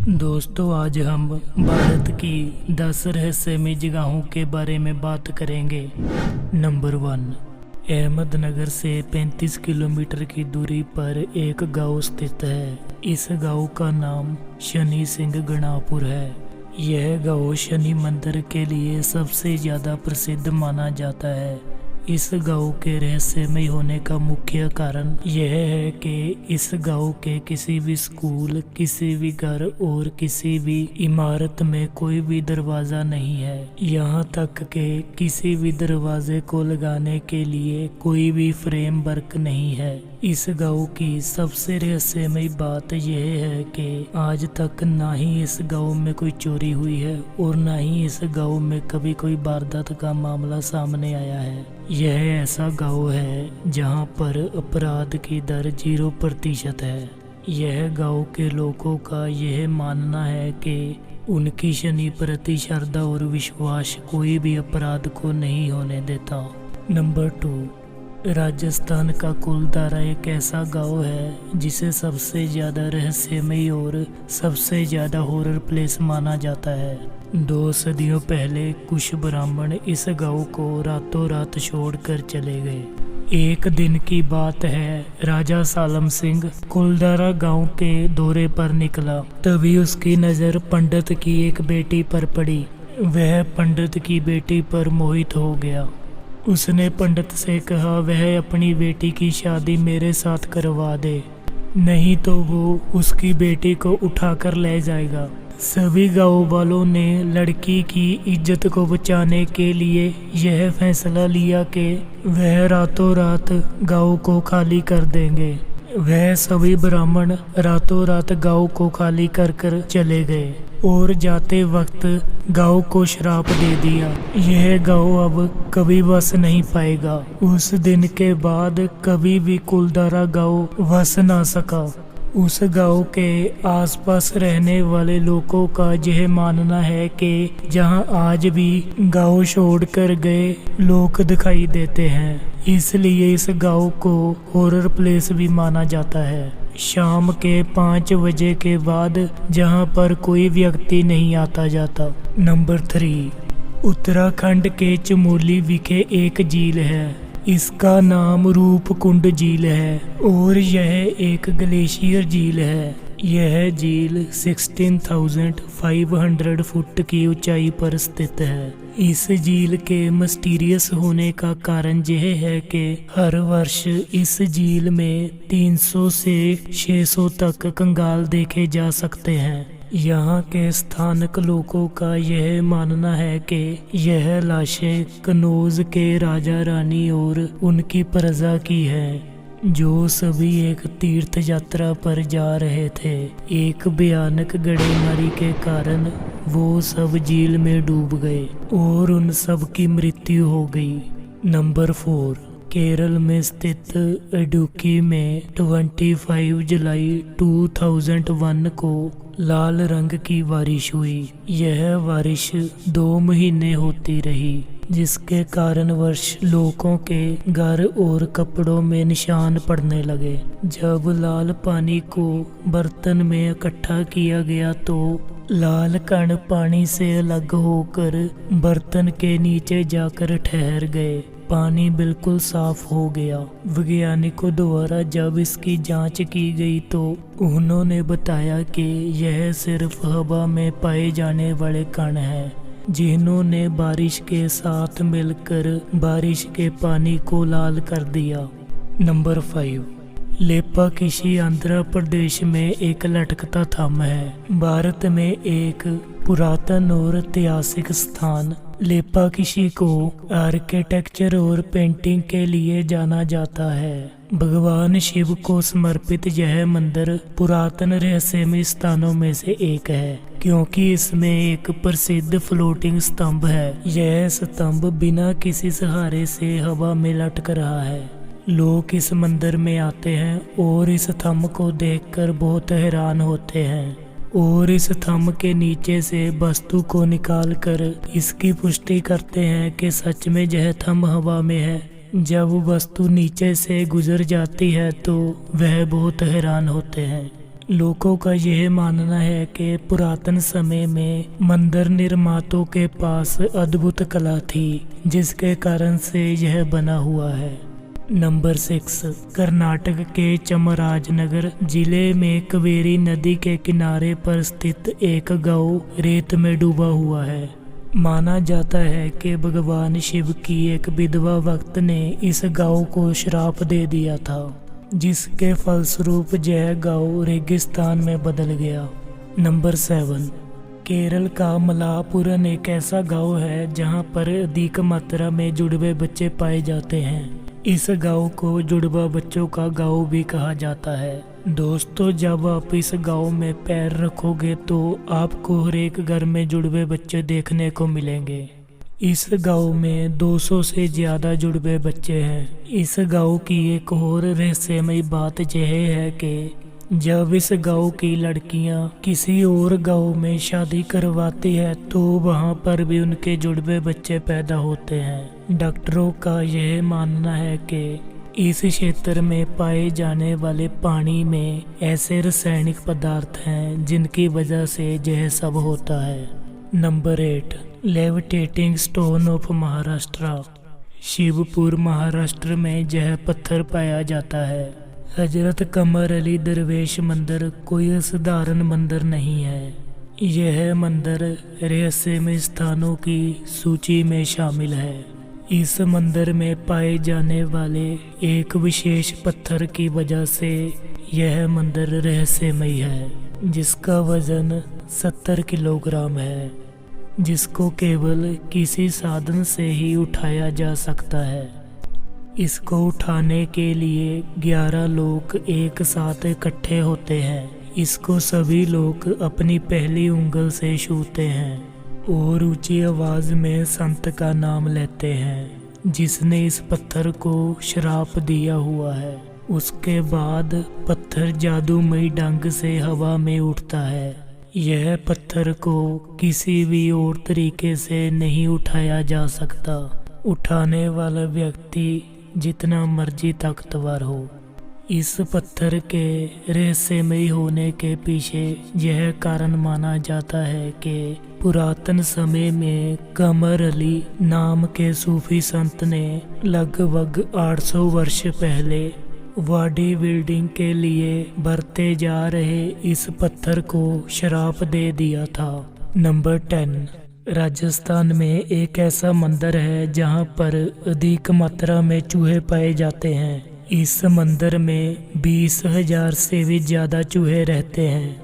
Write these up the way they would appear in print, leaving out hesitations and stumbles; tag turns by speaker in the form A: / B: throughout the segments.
A: दोस्तों, आज हम भारत की 10 रहस्यमयी जगहों के बारे में बात करेंगे। नंबर 1, अहमदनगर से 35 किलोमीटर की दूरी पर एक गांव स्थित है। इस गांव का नाम शनि सिंह गणापुर है। यह गांव शनि मंदिर के लिए सबसे ज़्यादा प्रसिद्ध माना जाता है। इस गांव के रहस्यमय होने का मुख्य कारण यह है कि इस गांव के किसी भी स्कूल, किसी भी घर और किसी भी इमारत में कोई भी दरवाजा नहीं है। यहाँ तक कि किसी भी दरवाजे को लगाने के लिए कोई भी फ्रेम वर्क नहीं है। इस गांव की सबसे रहस्यमय बात यह है कि आज तक ना ही इस गांव में कोई चोरी हुई है और ना ही इस गांव में कभी कोई वारदात का मामला सामने आया है। यह ऐसा गांव है जहां पर अपराध की दर 0% है। यह गांव के लोगों का यह मानना है कि उनकी शनि प्रति श्रद्धा और विश्वास कोई भी अपराध को नहीं होने देता। नंबर 2, राजस्थान का कुलधारा एक ऐसा गांव है जिसे सबसे ज़्यादा रहस्यमय और सबसे ज़्यादा हॉरर प्लेस माना जाता है। 2 सदियों पहले कुछ ब्राह्मण इस गांव को रातों रात छोड़कर चले गए। एक दिन की बात है, राजा सालम सिंह कुलधारा गांव के दौरे पर निकला। तभी उसकी नज़र पंडित की एक बेटी पर पड़ी। वह पंडित की बेटी पर मोहित हो गया। उसने पंडित से कहा वह अपनी बेटी की शादी मेरे साथ करवा दे, नहीं तो वो उसकी बेटी को उठाकर ले जाएगा। सभी गांव वालों ने लड़की की इज्जत को बचाने के लिए यह फैसला लिया कि वह रातों रात गांव को खाली कर देंगे। वह सभी ब्राह्मण रातों रात गांव को खाली कर चले गए और जाते वक्त गांव को श्राप दे दिया। यह गांव अब कभी बस नहीं पाएगा। उस दिन के बाद कभी भी कुलधारा गांव बस ना सका। उस गांव के आसपास रहने वाले लोगों का यह मानना है कि जहां आज भी गांव छोड़कर गए लोग दिखाई देते हैं, इसलिए इस गांव को हॉरर प्लेस भी माना जाता है। शाम के 5 बजे के बाद जहां पर कोई व्यक्ति नहीं आता जाता। नंबर 3, उत्तराखंड के चमोली विखे एक झील है। इसका नाम रूपकुंड झील है और यह एक ग्लेशियर झील है। यह झील 16,500 फुट की ऊंचाई पर स्थित है। इस झील के मिस्टीरियस होने का कारण यह है कि हर वर्ष इस झील में 300 से 600 तक कंगाल देखे जा सकते हैं। यहाँ के स्थानिक लोगों का यह मानना है कि यह लाशें कनौज के राजा रानी और उनकी प्रजा की हैं, जो सभी एक तीर्थ यात्रा पर जा रहे थे। एक भयानक गड़ेमारी के कारण वो सब झील में डूब गए और उन सब की मृत्यु हो गई। नंबर 4, केरल में स्थित इडुक्की में 25 जुलाई 2001 को लाल रंग की बारिश हुई। यह बारिश 2 महीने होती रही, जिसके कारण वर्ष लोगों के घर और कपड़ों में निशान पड़ने लगे। जब लाल पानी को बर्तन में इकट्ठा किया गया तो लाल कण पानी से अलग होकर बर्तन के नीचे जाकर ठहर गए। पानी बिल्कुल साफ हो गया। वैज्ञानिकों द्वारा जब इसकी जांच की गई तो उन्होंने बताया कि यह सिर्फ हवा में पाए जाने वाले कण हैं, जिन्होंने बारिश के साथ मिलकर बारिश के पानी को लाल कर दिया। नंबर 5, लेपाक्षी आंध्र प्रदेश में एक लटकता थंब है। भारत में एक पुरातन और ऐतिहासिक स्थान लेपाक्षी को आर्किटेक्चर और पेंटिंग के लिए जाना जाता है। भगवान शिव को समर्पित यह मंदिर पुरातन रहस्यमय स्थानों में से एक है, क्योंकि इसमें एक प्रसिद्ध फ्लोटिंग स्तंभ है। यह स्तंभ बिना किसी सहारे से हवा में लटक रहा है। लोग इस मंदिर में आते हैं और इस स्तंभ को देखकर बहुत हैरान होते हैं और इस स्तंभ के नीचे से वस्तु को निकालकर इसकी पुष्टि करते हैं कि सच में यह स्तंभ हवा में है। जब वस्तु नीचे से गुजर जाती है तो वह बहुत हैरान होते हैं। लोगों का यह मानना है कि पुरातन समय में मंदिर निर्माताओं के पास अद्भुत कला थी, जिसके कारण से यह बना हुआ है। नंबर 6, कर्नाटक के चामराजनगर जिले में कावेरी नदी के किनारे पर स्थित एक गांव रेत में डूबा हुआ है। माना जाता है कि भगवान शिव की एक विधवा भक्त ने इस गांव को श्राप दे दिया था, जिसके फलस्वरूप यह गांव रेगिस्तान में बदल गया। नंबर 7, केरल का मलापुरम एक ऐसा गांव है जहां पर अधिक मात्रा में जुड़वे बच्चे पाए जाते हैं। इस गांव को जुड़वा बच्चों का गांव भी कहा जाता है। दोस्तों, जब आप इस गांव में पैर रखोगे तो आपको हर एक घर में जुड़वे बच्चे देखने को मिलेंगे। इस गांव में 200 से ज्यादा जुड़वे बच्चे हैं। इस गांव की एक और रहस्यमयी बात यह है कि जब इस गांव की लड़कियां किसी और गांव में शादी करवाती है तो वहां पर भी उनके जुड़वे बच्चे पैदा होते हैं। डॉक्टरों का यह मानना है कि इस क्षेत्र में पाए जाने वाले पानी में ऐसे रासायनिक पदार्थ हैं जिनकी वजह से यह सब होता है। Number 8, levitating stone of Maharashtra. Shivpur Maharashtra में यह पत्थर पाया जाता है। हजरत कमर अली दरवेश मंदिर कोई साधारण मंदिर नहीं है। यह मंदिर रहस्यमय स्थानों की सूची में शामिल है। इस मंदिर में पाए जाने वाले एक विशेष पत्थर की वजह से यह मंदिर रहस्यमय है, जिसका वजन 70 किलोग्राम है, जिसको केवल किसी साधन से ही उठाया जा सकता है। इसको उठाने के लिए 11 लोग एक साथ इकट्ठे होते हैं। इसको सभी लोग अपनी पहली उंगल से छूते हैं और ऊंची आवाज में संत का नाम लेते हैं, जिसने इस पत्थर को श्राप दिया हुआ है। उसके बाद पत्थर जादूमयी ढंग से हवा में उठता है। यह पत्थर को किसी भी और तरीके से नहीं उठाया जा सकता। उठाने वाला व्यक्ति जितना मर्जी ताकतवर हो। इस पत्थर के रहस्यमयी होने के पीछे यह कारण माना जाता है कि पुरातन समय में कमर अली नाम के सूफी संत ने लगभग 800 वर्ष पहले बॉडी बिल्डिंग के लिए बरते जा रहे इस पत्थर को श्राप दे दिया था। नंबर 10, राजस्थान में एक ऐसा मंदिर है जहां पर अधिक मात्रा में चूहे पाए जाते हैं। इस मंदिर में 20,000 से भी ज्यादा चूहे रहते हैं।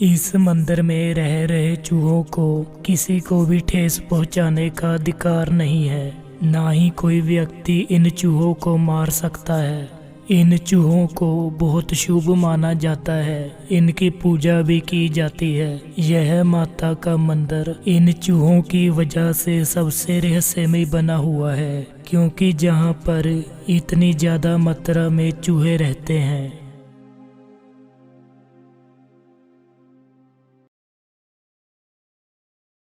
A: इस मंदिर में रह रहे चूहों को किसी को भी ठेस पहुंचाने का अधिकार नहीं है। ना ही कोई व्यक्ति इन चूहों को मार सकता है। इन चूहों को बहुत शुभ माना जाता है। इनकी पूजा भी की जाती है। यह माता का मंदिर इन चूहों की वजह से सबसे रहस्यमय बना हुआ है, क्योंकि जहाँ पर इतनी ज्यादा मात्रा में चूहे रहते हैं